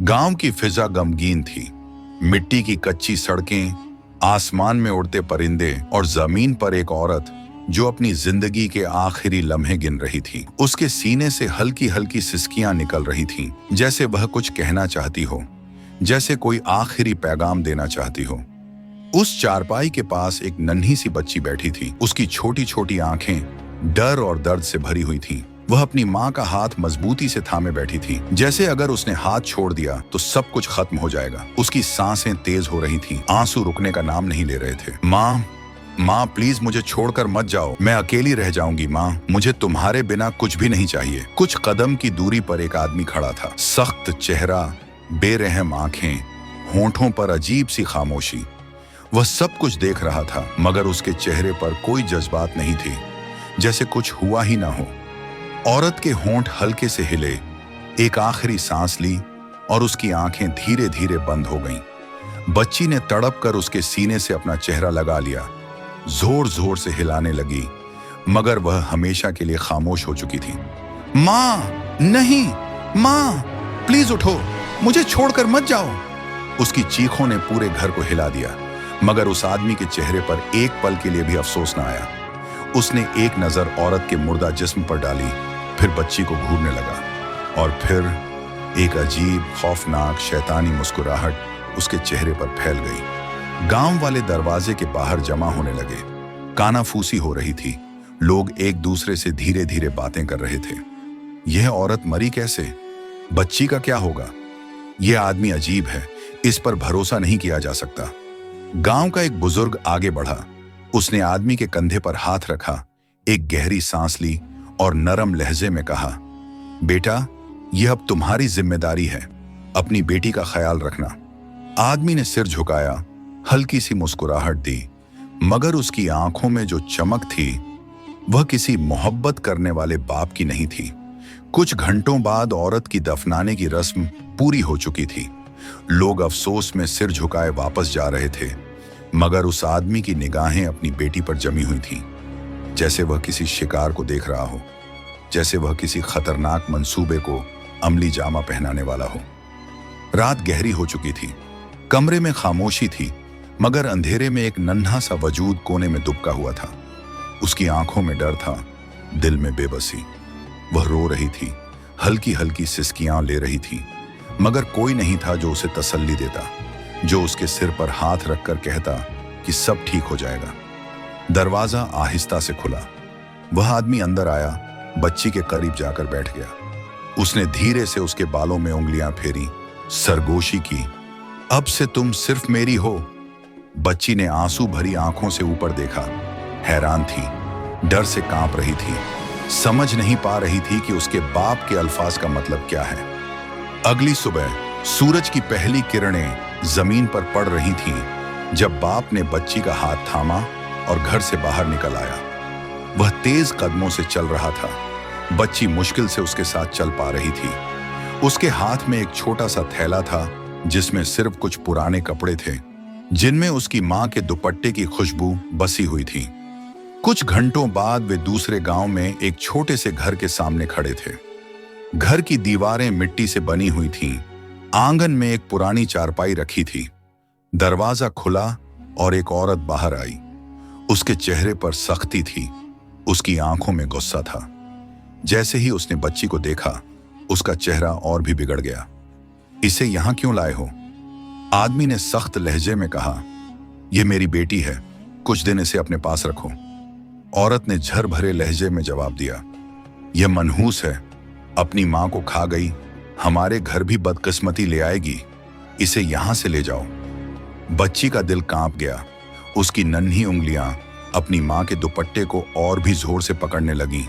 गांव की फिजा गमगीन थी। मिट्टी की कच्ची सड़कें, आसमान में उड़ते परिंदे और जमीन पर एक औरत जो अपनी जिंदगी के आखिरी लम्हे गिन रही थी। उसके सीने से हल्की हल्की सिसकियां निकल रही थीं, जैसे वह कुछ कहना चाहती हो, जैसे कोई आखिरी पैगाम देना चाहती हो। उस चारपाई के पास एक नन्ही सी बच्ची बैठी थी। उसकी छोटी छोटी आंखें डर और दर्द से भरी हुई थीं। वह अपनी माँ का हाथ मजबूती से थामे बैठी थी, जैसे अगर उसने हाथ छोड़ दिया तो सब कुछ खत्म हो जाएगा। उसकी सांसें तेज हो रही थीं, आंसू रुकने का नाम नहीं ले रहे थे। माँ प्लीज मुझे छोड़कर मत जाओ, मैं अकेली रह जाऊंगी माँ, मुझे तुम्हारे बिना कुछ भी नहीं चाहिए। कुछ कदम की दूरी पर एक आदमी खड़ा था। सख्त चेहरा, बेरहम आंखें, होंठों पर अजीब सी खामोशी। वह सब कुछ देख रहा था, मगर उसके चेहरे पर कोई जज्बात नहीं थे, जैसे कुछ हुआ ही ना हो। औरत के होंठ हल्के से हिले, एक आखिरी सांस ली और उसकी आंखें धीरे धीरे बंद हो गईं। बच्ची ने तड़प कर उसके सीने से अपना चेहरा लगा लिया, जोर जोर से हिलाने लगी, मगर वह हमेशा के लिए खामोश हो चुकी थी। माँ नहीं, माँ प्लीज उठो, मुझे छोड़कर मत जाओ। उसकी चीखों ने पूरे घर को हिला दिया, मगर उस आदमी के चेहरे पर एक पल के लिए भी अफसोस न आया। उसने एक नजर औरत के मुर्दा जिस्म पर डाली, फिर बच्ची को घूरने लगा और फिर एक अजीब खौफनाक शैतानी मुस्कुराहट उसके चेहरे पर फैल गई। गांव वाले दरवाजे के बाहर जमा होने लगे। कानाफूसी हो रही थी। लोग एक दूसरे से धीरे धीरे बातें कर रहे थे। यह औरत मरी कैसे? बच्ची का क्या होगा? यह आदमी अजीब है, इस पर भरोसा नहीं किया जा सकता। गांव का एक बुजुर्ग आगे बढ़ा। उसने आदमी के कंधे पर हाथ रखा, एक गहरी सांस ली और नरम लहजे में कहा, बेटा यह अब तुम्हारी जिम्मेदारी है, अपनी बेटी का ख्याल रखना। आदमी ने सिर झुकाया, हल्की सी मुस्कुराहट दी, मगर उसकी आंखों में जो चमक थी वह किसी मोहब्बत करने वाले बाप की नहीं थी। कुछ घंटों बाद औरत की दफनाने की रस्म पूरी हो चुकी थी। लोग अफसोस में सिर झुकाए वापस जा रहे थे, मगर उस आदमी की निगाहें अपनी बेटी पर जमी हुई थीं, जैसे वह किसी शिकार को देख रहा हो, जैसे वह किसी खतरनाक मंसूबे को अमली जामा पहनाने वाला हो। रात गहरी हो चुकी थी। कमरे में खामोशी थी, मगर अंधेरे में एक नन्हा सा वजूद कोने में दुबका हुआ था। उसकी आंखों में डर था, दिल में बेबसी। वह रो रही थी, हल्की हल्की सिसकियां ले रही थी, मगर कोई नहीं था जो उसे तसल्ली देता, जो उसके सिर पर हाथ रखकर कहता कि सब ठीक हो जाएगा। दरवाजा आहिस्ता से खुला। वह आदमी अंदर आया, बच्ची के करीब जाकर बैठ गया। उसने धीरे से उसके बालों में उंगलियां फेरी, सरगोशी की। अब से तुम सिर्फ मेरी हो। बच्ची ने आंसू भरी आंखों से ऊपर देखा, हैरान थी, डर से कांप रही थी, समझ नहीं पा रही थी कि उसके बाप के अल्फाज का मतलब क्या है। अगली सुबह सूरज की पहली किरणें जमीन पर पड़ रही थीं जब बाप ने बच्ची का हाथ थामा और घर से बाहर निकल आया। वह तेज कदमों से चल रहा था। बच्ची मुश्किल से उसके साथ चल पा रही थी। उसके हाथ में एक छोटा सा थैला था, जिसमें सिर्फ कुछ पुराने कपड़े थे, जिनमें उसकी माँ के दुपट्टे की खुशबू बसी हुई थी। कुछ घंटों बाद वे दूसरे गांव में एक छोटे से घर के सामने खड़े थे। घर की दीवारें मिट्टी से बनी हुई थीं। आंगन में एक पुरानी चारपाई रखी थी। दरवाजा खुला और एक औरत बाहर आई। उसके चेहरे पर सख्ती थी, उसकी आंखों में गुस्सा था। जैसे ही उसने बच्ची को देखा, उसका चेहरा और भी बिगड़ गया। इसे यहां क्यों लाए हो? आदमी ने सख्त लहजे में कहा, यह मेरी बेटी है, कुछ दिन इसे अपने पास रखो। औरत ने झर भरे लहजे में जवाब दिया, यह मनहूस है, अपनी मां को खा गई, हमारे घर भी बदकिस्मती ले आएगी, इसे यहां से ले जाओ। बच्ची का दिल कांप गया। उसकी नन्ही उंगलियां अपनी मां के दुपट्टे को और भी जोर से पकड़ने लगीं,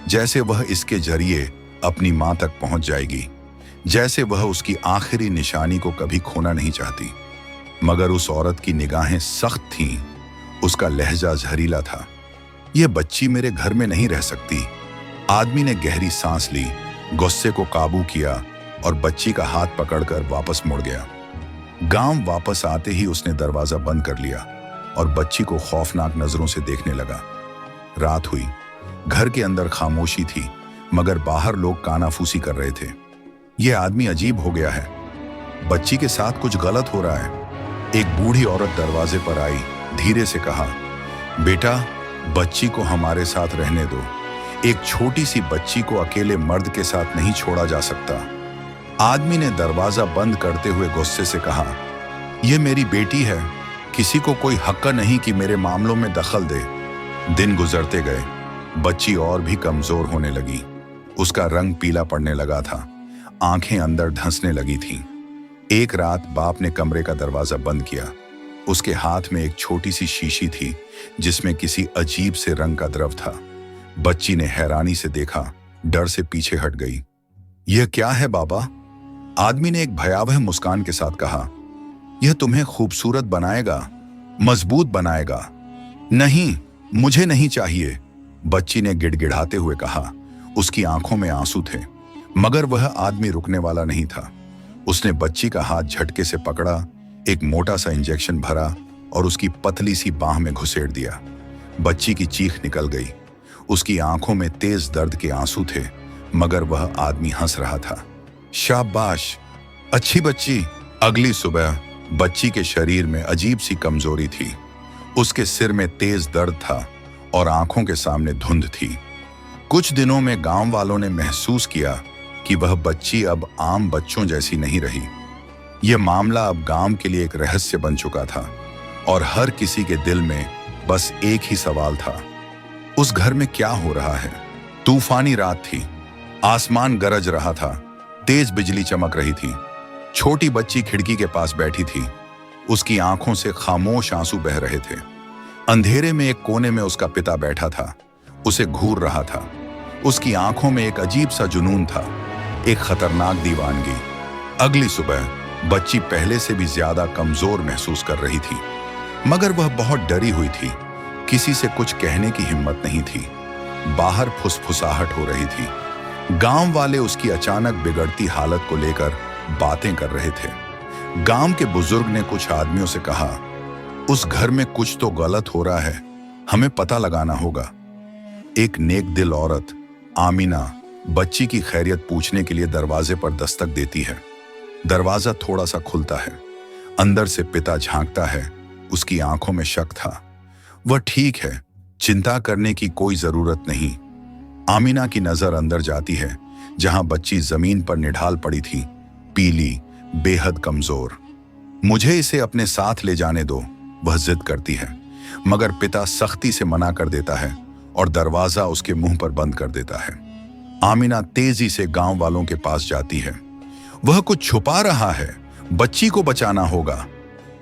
जैसे वह इसके जरिए अपनी मां तक पहुंच जाएगी, जैसे वह उसकी आखिरी निशानी को कभी खोना नहीं चाहती। मगर उस औरत की निगाहें सख्त थीं, उसका लहजा जहरीला था। यह बच्ची मेरे घर में नहीं रह सकती। आदमी ने गहरी सांस ली, गुस्से को काबू किया और बच्ची का हाथ पकड़कर वापस मुड़ गया। गांव वापस आते ही उसने दरवाजा बंद कर लिया और बच्ची को खौफनाक नजरों से देखने लगा। रात हुई। घर के अंदर खामोशी थी, मगर बाहर लोग कानाफूसी कर रहे थे। यह आदमी अजीब हो गया है, बच्ची के साथ कुछ गलत हो रहा है। एक बूढ़ी औरत दरवाजे पर आई, धीरे से कहा, बेटा, बच्ची को हमारे साथ रहने दो। एक छोटी सी बच्ची को अकेले मर्द के साथ नहीं छोड़ा जा सकता। आदमी ने दरवाजा बंद करते हुए गुस्से से कहा, यह मेरी बेटी है, किसी को कोई हक नहीं कि मेरे मामलों में दखल दे। दिन गुजरते गए, बच्ची और भी कमजोर होने लगी। उसका रंग पीला पड़ने लगा था, आंखें अंदर धंसने लगी थीं। एक रात बाप ने कमरे का दरवाजा बंद किया। उसके हाथ में एक छोटी सी शीशी थी जिसमें किसी अजीब से रंग का द्रव था। बच्ची ने हैरानी से देखा, डर से पीछे हट गई। यह क्या है बाबा? आदमी ने एक भयावह मुस्कान के साथ कहा, यह तुम्हें खूबसूरत बनाएगा, मजबूत बनाएगा। नहीं, मुझे नहीं चाहिए, बच्ची ने गिड़गिड़ाते हुए कहा। उसकी आंखों में आंसू थे, मगर वह आदमी रुकने वाला नहीं था। उसने बच्ची का हाथ झटके से पकड़ा, एक मोटा सा इंजेक्शन भरा और उसकी पतली सी बाह में घुसेड़ दिया। बच्ची की चीख निकल गई। उसकी आंखों में तेज दर्द के आंसू थे, मगर वह आदमी हंस रहा था। शाबाश, अच्छी बच्ची। अगली सुबह बच्ची के शरीर में अजीब सी कमजोरी थी। उसके सिर में तेज दर्द था और आंखों के सामने धुंध थी। कुछ दिनों में गांव वालों ने महसूस किया कि वह बच्ची अब आम बच्चों जैसी नहीं रही। यह मामला अब गांव के लिए एक रहस्य बन चुका था और हर किसी के दिल में बस एक ही सवाल था, उस घर में क्या हो रहा है? तूफानी रात थी, आसमान गरज रहा था, तेज बिजली चमक रही थी। छोटी बच्ची खिड़की के पास बैठी थी। उसकी आंखों से खामोश आंसू बह रहे थे। अंधेरे में एक कोने में उसका पिता बैठा था, उसे घूर रहा था। उसकी आंखों में एक अजीब सा जुनून था, एक खतरनाक दीवानगी। अगली सुबह बच्ची पहले से भी ज्यादा कमजोर महसूस कर रही थी, मगर वह बहुत डरी हुई थी। किसी से कुछ कहने की हिम्मत नहीं थी। बाहर फुसफुसाहट हो रही थी। गांव वाले उसकी अचानक बिगड़ती हालत को लेकर बातें कर रहे थे। गांव के बुजुर्ग ने कुछ आदमियों से कहा, उस घर में कुछ तो गलत हो रहा है, हमें पता लगाना होगा। एक नेक दिल औरत, आमीना, बच्ची की खैरियत पूछने के लिए दरवाजे पर दस्तक देती है। दरवाजा थोड़ा सा खुलता है। अंदर से पिता झांकता है। उसकी आंखों में शक था। वह ठीक है, चिंता करने की कोई जरूरत नहीं। आमीना की नजर अंदर जाती है, जहां बच्ची जमीन पर निढाल पड़ी थी, पीली, बेहद कमजोर। मुझे इसे अपने साथ ले जाने दो, वह जिद करती है, मगर पिता सख्ती से मना कर देता है और दरवाजा उसके मुंह पर बंद कर देता है। आमीना तेजी से गांव वालों के पास जाती है। वह कुछ छुपा रहा है, बच्ची को बचाना होगा।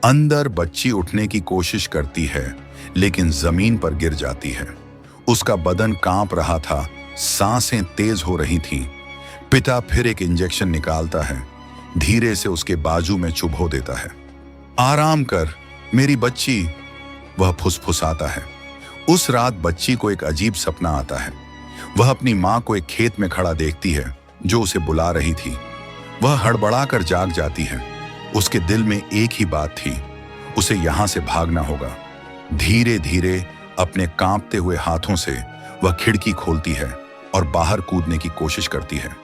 अंदर बच्ची उठने की कोशिश करती है, लेकिन जमीन पर गिर जाती है। उसका बदन कांप रहा था, सांसें तेज हो रही थीं। पिता फिर एक इंजेक्शन निकालता है, धीरे से उसके बाजू में चुभो देता है। आराम कर मेरी बच्ची, वह फुसफुसाता है। उस रात बच्ची को एक अजीब सपना आता है। वह अपनी मां को एक खेत में खड़ा देखती है जो उसे बुला रही थी। वह हड़बड़ाकर जाग जाती है। उसके दिल में एक ही बात थी, उसे यहां से भागना होगा। धीरे धीरे अपने कांपते हुए हाथों से वह खिड़की खोलती है और बाहर कूदने की कोशिश करती है,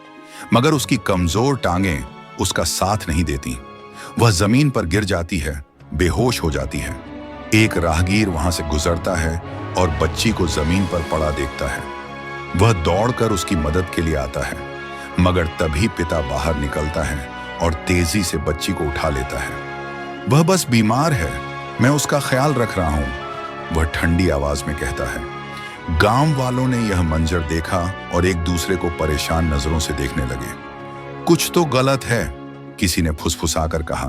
मगर उसकी कमजोर टांगें उसका साथ नहीं देती। वह जमीन पर गिर जाती है, बेहोश हो जाती है। एक राहगीर वहां से गुजरता है और बच्ची को जमीन पर पड़ा देखता है। वह दौड़कर उसकी मदद के लिए आता है, मगर तभी पिता बाहर निकलता है और तेजी से बच्ची को उठा लेता है। वह बस बीमार है, मैं उसका ख्याल रख रहा हूं, वह ठंडी आवाज में कहता है। गांव वालों ने यह मंजर देखा और एक दूसरे को परेशान नजरों से देखने लगे। कुछ तो गलत है, किसी ने फुसफुसाकर कहा।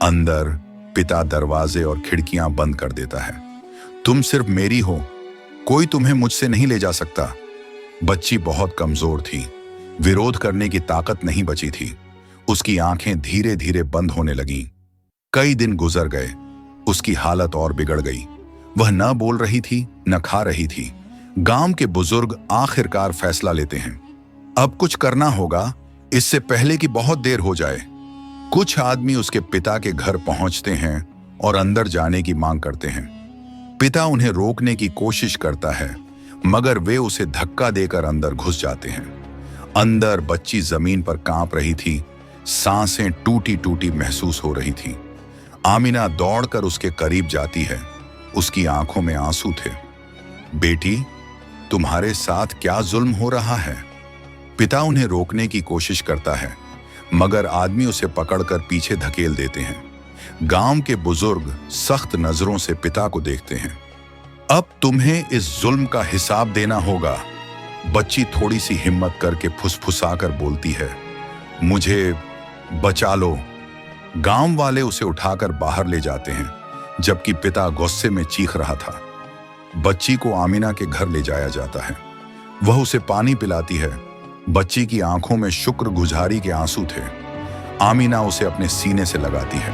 अंदर पिता दरवाजे और खिड़कियां बंद कर देता है। तुम सिर्फ मेरी हो, कोई तुम्हें मुझसे नहीं ले जा सकता। बच्ची बहुत कमजोर थी, विरोध करने की ताकत नहीं बची थी। उसकी आंखें धीरे धीरे बंद होने लगीं। कई दिन गुजर गए, उसकी हालत और बिगड़ गई। वह न बोल रही थी, न खा रही थी। गांव के बुजुर्ग आखिरकार फैसला लेते हैं, अब कुछ करना होगा, इससे पहले कि बहुत देर हो जाए। कुछ आदमी उसके पिता के घर पहुंचते हैं और अंदर जाने की मांग करते हैं। पिता उन्हें रोकने की कोशिश करता है, मगर वे उसे धक्का देकर अंदर घुस जाते हैं। अंदर बच्ची जमीन पर कांप रही थी, सांसें टूटी टूटी महसूस हो रही थीं। आमिना दौड़कर उसके करीब जाती है। उसकी आंखों में आंसू थे। बेटी, तुम्हारे साथ क्या जुल्म हो रहा है? पिता उन्हें रोकने की कोशिश करता है, मगर आदमी उसे पकड़कर पीछे धकेल देते हैं। गांव के बुजुर्ग सख्त नजरों से पिता को देखते हैं। अब तुम्हें इस जुल्म का हिसाब देना होगा। बच्ची थोड़ी सी हिम्मत करके फुसफुसाकर बोलती है, मुझे बचा लो। गांव वाले उसे उठाकर बाहर ले जाते हैं, जबकि पिता गुस्से में चीख रहा था। बच्ची को आमिना के घर ले जाया जाता है। वह उसे पानी पिलाती है। बच्ची की आंखों में शुक्रगुजारी के आंसू थे। आमिना उसे अपने सीने से लगाती है।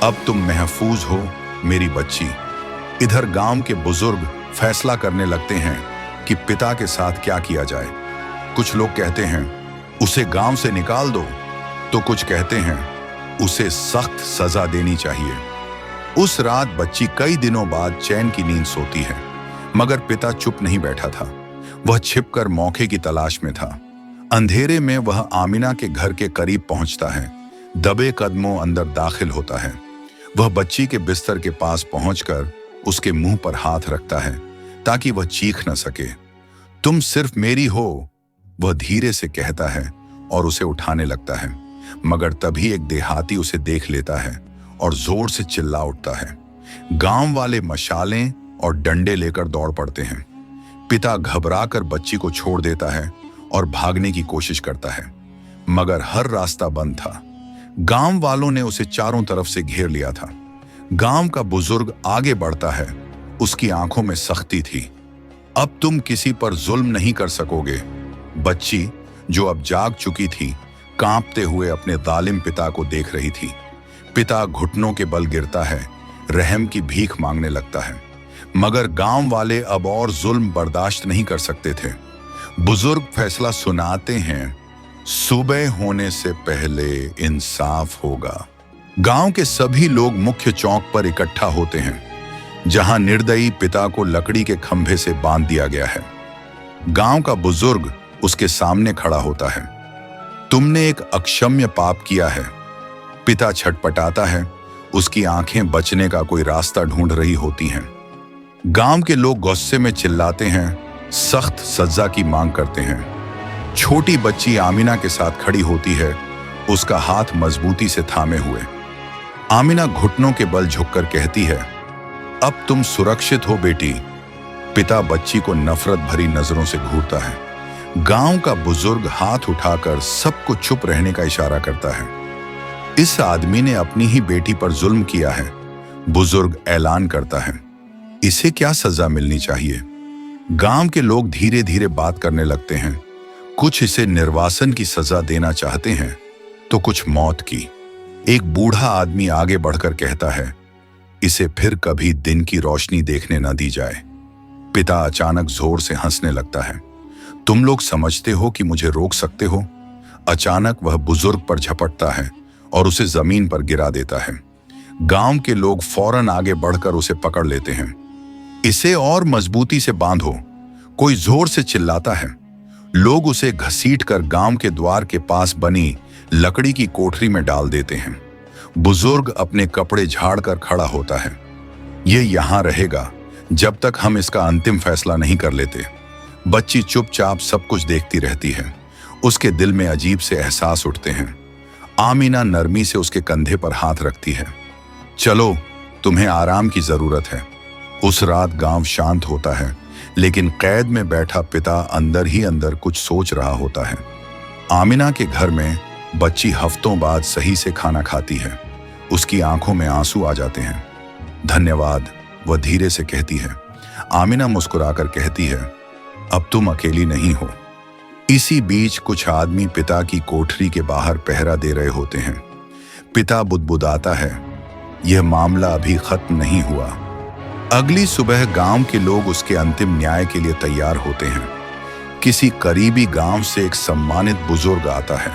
अब तुम महफूज हो मेरी बच्ची। इधर गांव के बुजुर्ग फैसला करने लगते हैं कि पिता के साथ क्या किया जाए। कुछ लोग कहते हैं उसे गांव से निकाल दो, तो कुछ कहते हैं उसे सख्त सजा देनी चाहिए। उस रात बच्ची कई दिनों बाद चैन की नींद सोती है, मगर पिता चुप नहीं बैठा था। वह छिपकर मौके की तलाश में था। अंधेरे में वह आमिना के घर के करीब पहुंचता है। दबे कदमों अंदर दाखिल होता है। वह बच्ची के बिस्तर के पास पहुंचकर उसके मुंह पर हाथ रखता है ताकि वह चीख न सके। तुम सिर्फ मेरी हो, वह धीरे से कहता है और उसे उठाने लगता है, मगर तभी एक देहाती उसे देख लेता है और जोर से चिल्ला उठता है। गांव वाले मशालें और डंडे लेकर दौड़ पड़ते हैं। पिता घबराकर बच्ची को छोड़ देता है और भागने की कोशिश करता है, मगर हर रास्ता बंद था। गांव वालों ने उसे चारों तरफ से घेर लिया था। गांव का बुजुर्ग आगे बढ़ता है। उसकी आंखों में सख्ती थी। अब तुम किसी पर जुल्म नहीं कर सकोगे। बच्ची, जो अब जाग चुकी थी, कांपते हुए अपने जालिम पिता को देख रही थी। पिता घुटनों के बल गिरता है, रहम की भीख मांगने लगता है, मगर गांव वाले अब और जुल्म बर्दाश्त नहीं कर सकते थे। बुजुर्ग फैसला सुनाते हैं, सुबह होने से पहले इंसाफ होगा। गांव के सभी लोग मुख्य चौक पर इकट्ठा होते हैं, जहां निर्दयी पिता को लकड़ी के खंभे से बांध दिया गया है। गांव का बुजुर्ग उसके सामने खड़ा होता है। तुमने एक अक्षम्य पाप किया है। पिता छटपटाता है। उसकी आंखें बचने का कोई रास्ता ढूंढ रही होती हैं। गांव के लोग गुस्से में चिल्लाते हैं, सख्त सजा की मांग करते हैं। छोटी बच्ची आमिना के साथ खड़ी होती है, उसका हाथ मजबूती से थामे हुए। आमिना घुटनों के बल झुककर कहती है, अब तुम सुरक्षित हो बेटी। पिता बच्ची को नफरत भरी नजरों से घूरता है। गांव का बुजुर्ग हाथ उठाकर सबको चुप रहने का इशारा करता है। इस आदमी ने अपनी ही बेटी पर जुल्म किया है। बुजुर्ग ऐलान करता है, इसे क्या सजा मिलनी चाहिए? गांव के लोग धीरे धीरे बात करने लगते हैं। कुछ इसे निर्वासन की सजा देना चाहते हैं, तो कुछ मौत की। एक बूढ़ा आदमी आगे बढ़कर कहता है, इसे फिर कभी दिन की रोशनी देखने न दी जाए। पिता अचानक जोर से हंसने लगता है। तुम लोग समझते हो कि मुझे रोक सकते हो? अचानक वह बुजुर्ग पर झपटता है और उसे जमीन पर गिरा देता है। गांव के लोग फौरन आगे बढ़कर उसे पकड़ लेते हैं। इसे और मजबूती से बांधो, कोई जोर से चिल्लाता है। लोग उसे घसीटकर गांव के द्वार के पास बनी लकड़ी की कोठरी में डाल देते हैं। बुजुर्ग अपने कपड़े झाड़कर खड़ा होता है। यह यहां रहेगा जब तक हम इसका अंतिम फैसला नहीं कर लेते। बच्ची चुपचाप सब कुछ देखती रहती है। उसके दिल में अजीब से एहसास उठते हैं। आमिना नरमी से उसके कंधे पर हाथ रखती है। चलो, तुम्हें आराम की जरूरत है। उस रात गांव शांत होता है, लेकिन कैद में बैठा पिता अंदर ही अंदर कुछ सोच रहा होता है। आमिना के घर में बच्ची हफ्तों बाद सही से खाना खाती है। उसकी आंखों में आंसू आ जाते हैं। धन्यवाद, वह धीरे से कहती है। आमिना मुस्कुराकर कहती है, अब तुम अकेली नहीं हो। इसी बीच कुछ आदमी पिता की कोठरी के बाहर पहरा दे रहे होते हैं। पिता बुदबुदाता है, यह मामला अभी खत्म नहीं हुआ। अगली सुबह गांव के लोग उसके अंतिम न्याय के लिए तैयार होते हैं। किसी करीबी गांव से एक सम्मानित बुजुर्ग आता है।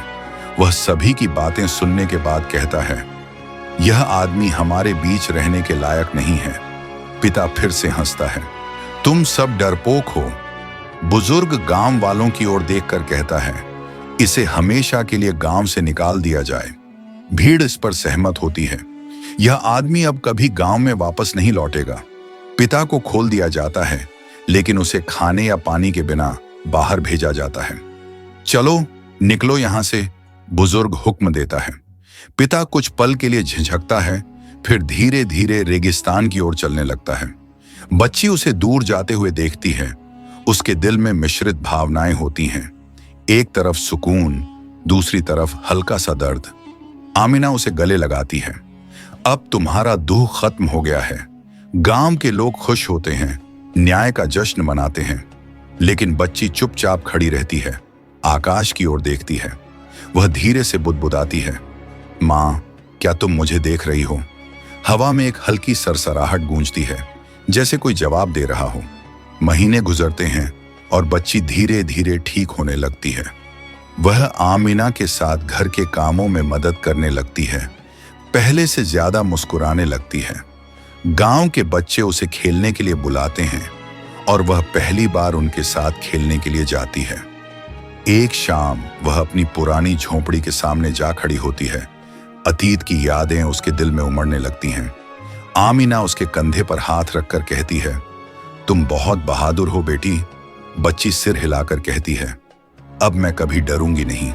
वह सभी की बातें सुनने के बाद कहता है, यह आदमी हमारे बीच रहने के लायक नहीं है। पिता फिर से हंसता है, तुम सब डरपोक हो। बुजुर्ग गांव वालों की ओर देखकर कहता है, इसे हमेशा के लिए गांव से निकाल दिया जाए। भीड़ इस पर सहमत होती है। यह आदमी अब कभी गांव में वापस नहीं लौटेगा। पिता को खोल दिया जाता है, लेकिन उसे खाने या पानी के बिना बाहर भेजा जाता है। चलो निकलो यहां से, बुजुर्ग हुक्म देता है। पिता कुछ पल के लिए झिझकता है, फिर धीरे धीरे रेगिस्तान की ओर चलने लगता है। बच्ची उसे दूर जाते हुए देखती है। उसके दिल में मिश्रित भावनाएं होती हैं, एक तरफ सुकून, दूसरी तरफ हल्का सा दर्द। आमिना उसे गले लगाती है। अब तुम्हारा दुख खत्म हो गया है। गांव के लोग खुश होते हैं, न्याय का जश्न मनाते हैं। लेकिन बच्ची चुपचाप खड़ी रहती है, आकाश की ओर देखती है। वह धीरे से बुदबुदाती है, मां, क्या तुम मुझे देख रही हो? हवा में एक हल्की सरसराहट गूंजती है, जैसे कोई जवाब दे रहा हो। महीने गुजरते हैं और बच्ची धीरे धीरे ठीक होने लगती है। वह आमिना के साथ घर के कामों में मदद करने लगती है, पहले से ज्यादा मुस्कुराने लगती है। गांव के बच्चे उसे खेलने के लिए बुलाते हैं और वह पहली बार उनके साथ खेलने के लिए जाती है। एक शाम वह अपनी पुरानी झोपड़ी के सामने जा खड़ी होती है। अतीत की यादें उसके दिल में उमड़ने लगती हैं। आमिना उसके कंधे पर हाथ रखकर कहती है, तुम बहुत बहादुर हो बेटी। बच्ची सिर हिलाकर कहती है, अब मैं कभी डरूंगी नहीं।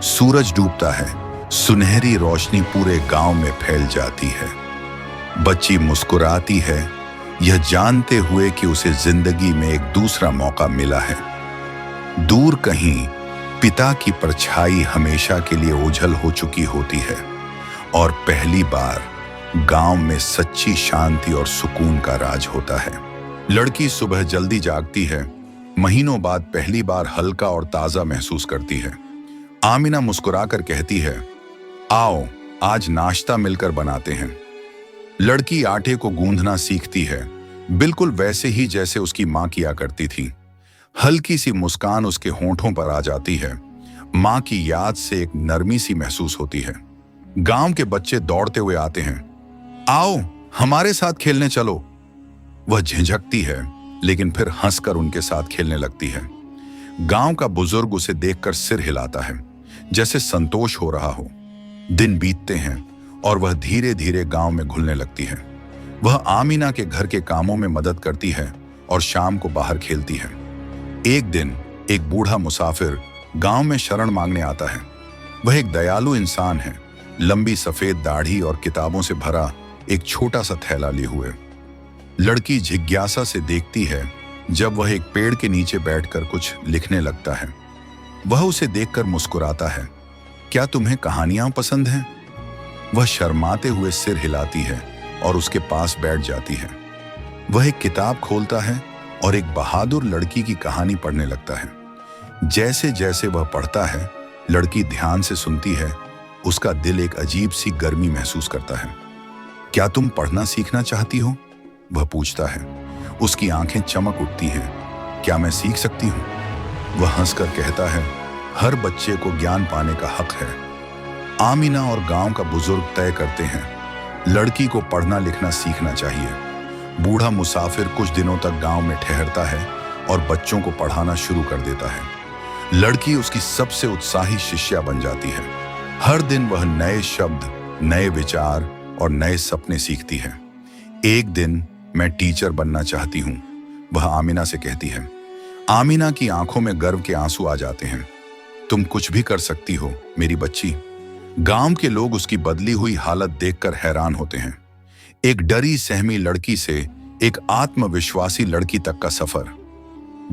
सूरज डूबता है, सुनहरी रोशनी पूरे गांव में फैल जाती है। बच्ची मुस्कुराती है, यह जानते हुए कि उसे जिंदगी में एक दूसरा मौका मिला है। दूर कहीं पिता की परछाई हमेशा के लिए ओझल हो चुकी होती है और पहली बार गांव में सच्ची शांति और सुकून का राज होता है। लड़की सुबह जल्दी जागती है। महीनों बाद पहली बार हल्का और ताजा महसूस करती है। आमिना मुस्कुराकर कहती है, आओ आज नाश्ता मिलकर बनाते हैं। लड़की आटे को गूंथना सीखती है, बिल्कुल वैसे ही जैसे उसकी मां किया करती थी। हल्की सी मुस्कान उसके होंठों पर आ जाती है। मां की याद से एक नरमी सी महसूस होती है। गांव के बच्चे दौड़ते हुए आते हैं, आओ हमारे साथ खेलने चलो। वह झिझकती है, लेकिन फिर हंसकर उनके साथ खेलने लगती है। गांव का बुजुर्ग उसे देखकर सिर हिलाता है, जैसे संतोष हो रहा हो। दिन बीतते हैं और वह धीरे धीरे गांव में घुलने लगती है। वह आमिना के घर के कामों में मदद करती है और शाम को बाहर खेलती है। एक दिन एक बूढ़ा मुसाफिर गांव में शरण मांगने आता है। वह एक दयालु इंसान है, लंबी सफेद दाढ़ी और किताबों से भरा एक छोटा सा थैला लिए हुए। लड़की जिज्ञासा से देखती है जब वह एक पेड़ के नीचे बैठकर कुछ लिखने लगता है। वह उसे देखकर मुस्कुराता है, क्या तुम्हें कहानियां पसंद हैं? वह शर्माते हुए सिर हिलाती है और उसके पास बैठ जाती है। वह एक किताब खोलता है और एक बहादुर लड़की की कहानी पढ़ने लगता है। जैसे जैसे वह पढ़ता है, लड़की ध्यान से सुनती है। उसका दिल एक अजीब सी गर्मी महसूस करता है। क्या तुम पढ़ना सीखना चाहती हो? वह पूछता है। उसकी आंखें चमक उठती हैं। क्या मैं सीख सकती हूँ? वह हंसकर कहता है, हर बच्चे को ज्ञान पाने का हक है। आमिना और गांव का बुजुर्ग तय करते हैं, लड़की को पढ़ना लिखना सीखना चाहिए। बूढ़ा मुसाफिर कुछ दिनों तक गांव में ठहरता है और बच्चों को पढ़ाना शुरू कर देता है। लड़की उसकी सबसे उत्साही शिष्या बन जाती है। हर दिन वह नए शब्द, नए विचार और नए सपने सीखती है। एक दिन मैं टीचर बनना चाहती हूँ, वह आमिना से कहती है। आमिना की आंखों में गर्व के आंसू आ जाते हैं। तुम कुछ भी कर सकती हो मेरी बच्ची। गांव के लोग उसकी बदली हुई हालत देखकर हैरान होते हैं। एक डरी सहमी लड़की से एक आत्मविश्वासी लड़की तक का सफर।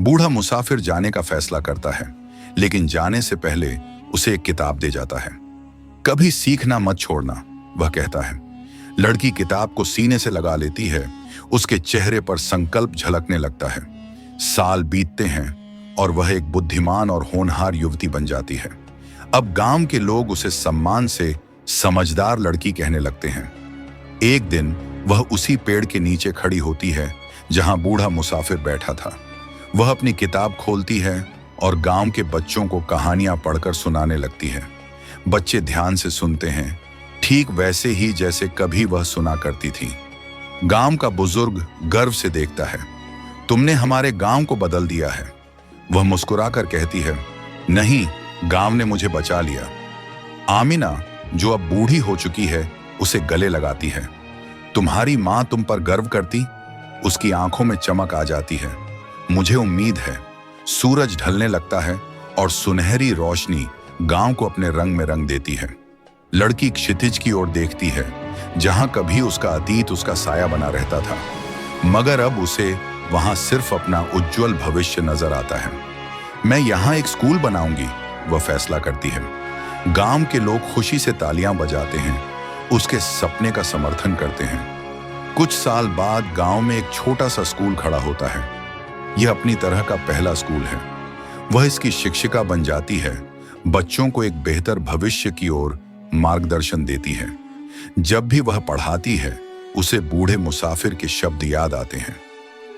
बूढ़ा मुसाफिर जाने का फैसला करता है, लेकिन जाने से पहले उसे एक किताब दे जाता है। कभी सीखना मत छोड़ना, वह कहता है। लड़की किताब को सीने से लगा लेती है। उसके चेहरे पर संकल्प झलकने लगता है। साल बीतते हैं और वह एक बुद्धिमान और होनहार युवती बन जाती है। अब गांव के लोग उसे सम्मान से समझदार लड़की कहने लगते हैं। एक दिन वह उसी पेड़ के नीचे खड़ी होती है जहां बूढ़ा मुसाफिर बैठा था। वह अपनी किताब खोलती है और गांव के बच्चों को कहानियां पढ़कर सुनाने लगती है। बच्चे ध्यान से सुनते हैं, ठीक वैसे ही जैसे कभी वह सुना करती थी। गांव का बुजुर्ग गर्व से देखता है, तुमने हमारे गांव को बदल दिया है। वह मुस्कुराकर कहती है, नहीं, गांव ने मुझे बचा लिया। आमिना, जो अब बूढ़ी हो चुकी है, उसे गले लगाती है। तुम्हारी मां तुम पर गर्व करती? उसकी आंखों में चमक आ जाती है। मुझे उम्मीद है। सूरज ढलने लगता है और सुनहरी रोशनी गांव को अपने रंग में रंग देती है। लड़की क्षितिज की ओर देखती है, जहां कभी उसका अतीत उसका साया बना रहता था, मगर अब उसे वहां सिर्फ अपना उज्जवल भविष्य नजर आता है। मैं यहां एक स्कूल बनाऊंगी, वह फैसला करती है। गांव के लोग खुशी से तालियां बजाते हैं, उसके सपने का समर्थन करते हैं। कुछ साल बाद गांव में एक छोटा सा स्कूल खड़ा होता है। यह अपनी तरह का पहला स्कूल है। वह इसकी शिक्षिका बन जाती है, बच्चों को एक बेहतर भविष्य की ओर मार्गदर्शन देती है। जब भी वह पढ़ाती है, उसे बूढ़े मुसाफिर के शब्द याद आते हैं,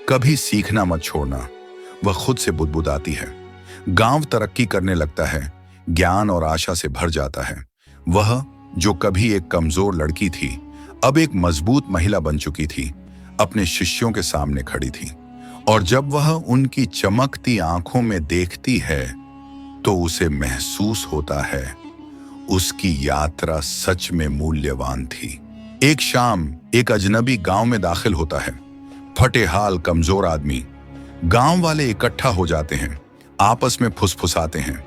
कभी सीखना मत छोड़ना। वह खुद से बुदबुदाती है। गांव तरक्की करने लगता है, ज्ञान और आशा से भर जाता है। वह, जो कभी एक कमजोर लड़की थी, अब एक मजबूत महिला बन चुकी थी, अपने शिष्यों के सामने खड़ी थी। और जब वह उनकी चमकती आंखों में देखती है, तो उसे महसूस होता है उसकी यात्रा सच में मूल्यवान थी। एक शाम एक अजनबी गांव में दाखिल होता है। फटे हाल कमजोर आदमी। गांव वाले इकट्ठा हो जाते हैं, आपस में फुसफुसाते हैं।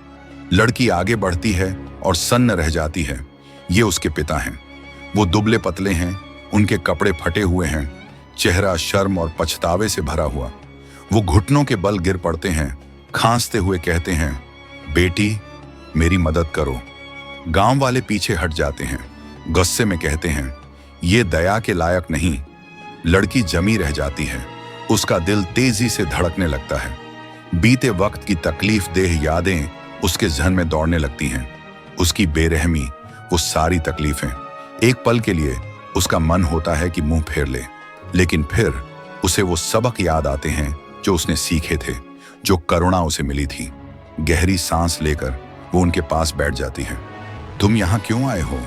लड़की आगे बढ़ती है और सन्न रह जाती है। ये उसके पिता हैं। वो दुबले पतले हैं, उनके कपड़े फटे हुए हैं, चेहरा शर्म और पछतावे से भरा हुआ। वो घुटनों के बल गिर पड़ते हैं, खांसते हुए कहते हैं, बेटी, मेरी मदद करो। गांव वाले पीछे हट जाते हैं, गुस्से में कहते हैं, ये दया के लायक नहीं। लड़की जमी रह जाती है, उसका दिल तेजी से धड़कने लगता है। बीते वक्त की तकलीफ देह यादें उसके जहन में दौड़ने लगती हैं। उसकी बेरहमी, वो सारी तकलीफें। एक पल के लिए उसका मन होता है कि मुंह फेर ले, लेकिन फिर उसे वो सबक याद आते हैं जो उसने सीखे थे, जो करुणा उसे मिली थी। गहरी सांस लेकर वो उनके पास बैठ जाती है। तुम यहाँ क्यों आए हो?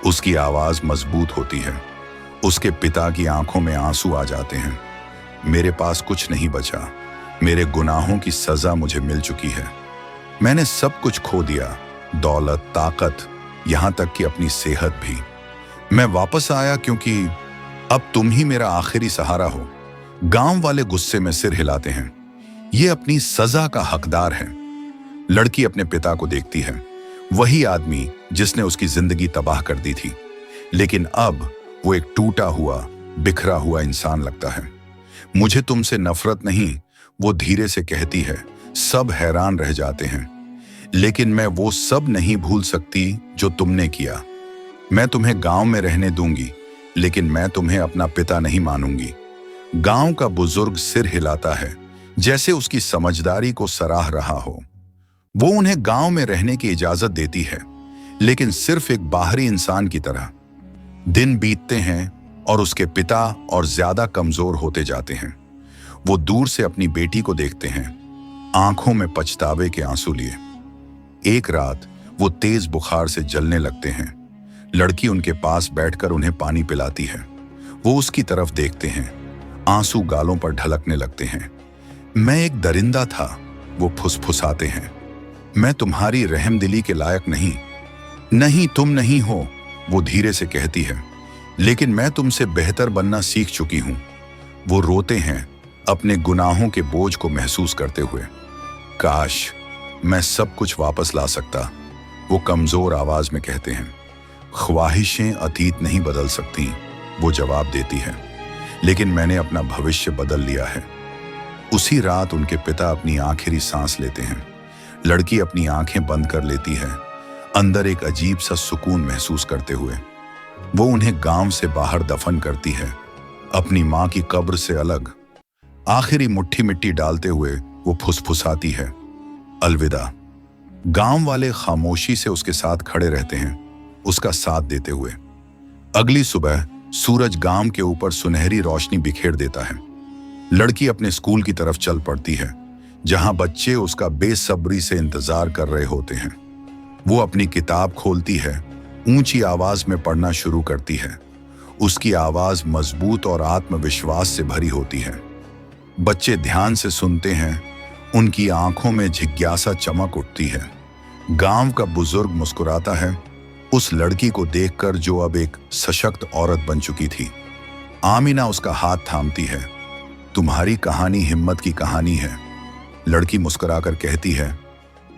उसकी आवाज मजबूत होती है। उसके पिता की आंखों में आंसू आ जाते हैं। मेरे पास कुछ नहीं बचा। मेरे गुनाहों की सजा मुझे मिल चुकी है। मैंने सब कुछ खो दिया, दौलत, ताकत, यहां तक कि अपनी सेहत भी। मैं वापस आया क्योंकि अब तुम ही मेरा आखिरी सहारा हो। गांव वाले गुस्से में सिर हिलाते हैं। ये अपनी सजा का हकदार है। लड़की अपने पिता को देखती है, वही आदमी जिसने उसकी जिंदगी तबाह कर दी थी, लेकिन अब वो एक टूटा हुआ, बिखरा हुआ इंसान लगता है। मुझे तुमसे नफरत नहीं, वो धीरे से कहती है। सब हैरान रह जाते हैं, लेकिन मैं वो सब नहीं भूल सकती जो तुमने किया। मैं तुम्हें गांव में रहने दूंगी, लेकिन मैं तुम्हें अपना पिता नहीं मानूंगी। गांव का बुजुर्ग सिर हिलाता है, जैसे उसकी समझदारी को सराह रहा हो। वो उन्हें गांव में रहने की इजाजत देती है, लेकिन सिर्फ एक बाहरी इंसान की तरह। दिन बीतते हैं और उसके पिता और ज्यादा कमजोर होते जाते हैं। वो दूर से अपनी बेटी को देखते हैं, आंखों में पछतावे के आंसू लिए। एक रात वो तेज बुखार से जलने लगते हैं। लड़की उनके पास बैठकर उन्हें पानी पिलाती है। वो उसकी तरफ देखते हैं, आंसू गालों पर ढलकने लगते हैं। मैं एक दरिंदा था, वो फुसफुसाते हैं। मैं तुम्हारी रहमदिली के लायक नहीं। नहीं, तुम नहीं हो, वो धीरे से कहती है, लेकिन मैं तुमसे बेहतर बनना सीख चुकी हूं। वो रोते हैं, अपने गुनाहों के बोझ को महसूस करते हुए। काश मैं सब कुछ वापस ला सकता, वो कमजोर आवाज में कहते हैं। ख्वाहिशें अतीत नहीं बदल सकती, वो जवाब देती है, लेकिन मैंने अपना भविष्य बदल लिया है। उसी रात उनके पिता अपनी आखिरी सांस लेते हैं। लड़की अपनी आंखें बंद कर लेती है, अंदर एक अजीब सा सुकून महसूस करते हुए। वो उन्हें गांव से बाहर दफन करती है, अपनी मां की कब्र से अलग। आखिरी मुट्ठी मिट्टी डालते हुए वो फुसफुसाती है, अलविदा। गांव वाले खामोशी से उसके साथ खड़े रहते हैं, उसका साथ देते हुए। अगली सुबह सूरज गांव के ऊपर सुनहरी रोशनी बिखेर देता है। लड़की अपने स्कूल की तरफ चल पड़ती है, जहां बच्चे उसका बेसब्री से इंतजार कर रहे होते हैं। वो अपनी किताब खोलती है, ऊंची आवाज में पढ़ना शुरू करती है। उसकी आवाज मजबूत और आत्मविश्वास से भरी होती है। बच्चे ध्यान से सुनते हैं, उनकी आंखों में जिज्ञासा चमक उठती है। गांव का बुजुर्ग मुस्कुराता है उस लड़की को देखकर जो अब एक सशक्त औरत बन चुकी थी। आमिना उसका हाथ थामती है। तुम्हारी कहानी हिम्मत की कहानी है। लड़की मुस्कुराकर कहती है,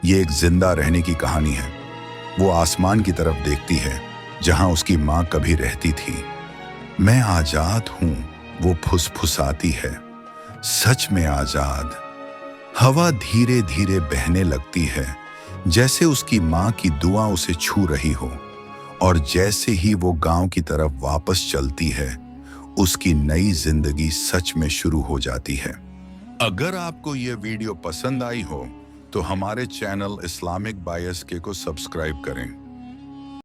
ये एक जिंदा रहने की कहानी है। वो आसमान की तरफ देखती है जहां उसकी मां कभी रहती थी। मैं आजाद हूं, वो फुसफुसाती है। सच में आजाद। हवा धीरे धीरे बहने लगती है, जैसे उसकी मां की दुआ उसे छू रही हो। और जैसे ही वो गांव की तरफ वापस चलती है, उसकी नई जिंदगी सच में शुरू हो जाती है। अगर आपको ये वीडियो पसंद आई हो तो हमारे चैनल इस्लामिक बायस के को सब्सक्राइब करें।